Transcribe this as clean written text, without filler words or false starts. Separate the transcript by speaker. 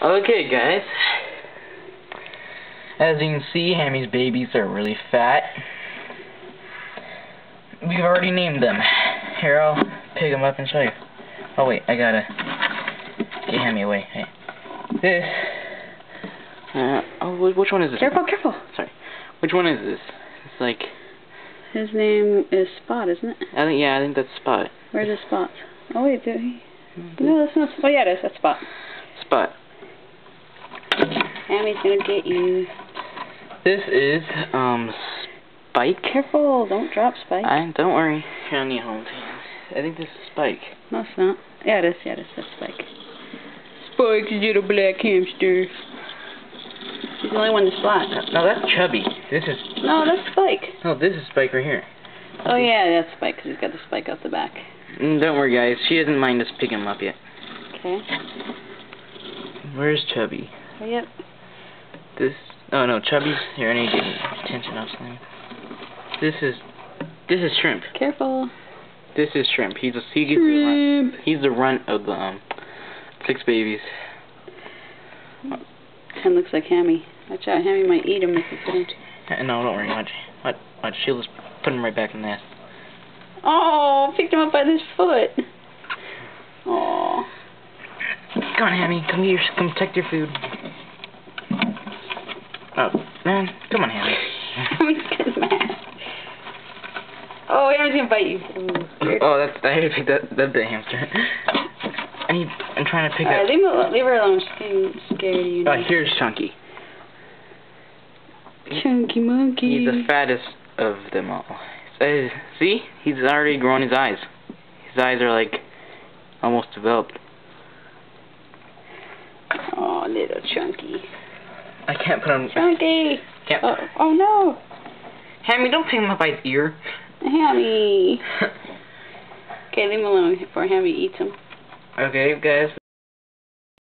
Speaker 1: Okay, guys. As you can see, Hammy's babies are really fat. We've already named them. Here, I'll pick them up and show you. Oh, wait, I gotta get Hammy away. Hey. This. Which one is this?
Speaker 2: Careful, careful.
Speaker 1: Sorry. Which one is this? It's like...
Speaker 2: His name is Spot, isn't it?
Speaker 1: I think that's Spot.
Speaker 2: Where's the Spot? Oh, wait, did he? No, that's not Spot. Oh, yeah, it is. That's Spot.
Speaker 1: Spot.
Speaker 2: Hammy's gonna get you.
Speaker 1: This is, Spike.
Speaker 2: Careful, don't drop Spike.
Speaker 1: Don't worry. Here, I need hold. I think this is Spike.
Speaker 2: No, it's not. Yeah, it is. Yeah, it is. That's Spike. Spike's little black hamster. He's the only one that's black.
Speaker 1: No, that's Chubby. This is...
Speaker 2: No, that's Spike.
Speaker 1: No, this is Spike right here.
Speaker 2: Oh, yeah, that's Spike, because he's got the spike out the back.
Speaker 1: Don't worry, guys. She doesn't mind us picking him up yet.
Speaker 2: Okay.
Speaker 1: Where's Chubby?
Speaker 2: Hurry up.
Speaker 1: This... Oh, no, Chubby's... Here, I need to get attention off something. This is Shrimp.
Speaker 2: Careful.
Speaker 1: This is Shrimp. He's the runt of the, 6 babies.
Speaker 2: Kind of looks like Hammy. Watch out, Hammy might eat him if you put him.
Speaker 1: No, don't worry. Watch. She'll just put him right back in the nest.
Speaker 2: Oh, picked him up by his foot. Oh.
Speaker 1: Come on, Hammy. Come protect your food. Oh, man. Come on, Hammy.
Speaker 2: Hammy's getting mad. Oh, Hammy's gonna bite you.
Speaker 1: Oh, I had to pick that big hamster. I'm trying to pick up...
Speaker 2: Leave her alone. She's getting scared of you.
Speaker 1: Oh, here's Chunky.
Speaker 2: Chunky monkey.
Speaker 1: He's the fattest of them all. See? He's already grown his eyes. His eyes are, like, almost developed.
Speaker 2: Oh, little Chunky.
Speaker 1: I can't put him...
Speaker 2: Chunky!
Speaker 1: Can't...
Speaker 2: Oh, no!
Speaker 1: Hammy, don't pick him up by his ear.
Speaker 2: Hammy! Okay, leave him alone before Hammy eats him.
Speaker 1: Okay, guys.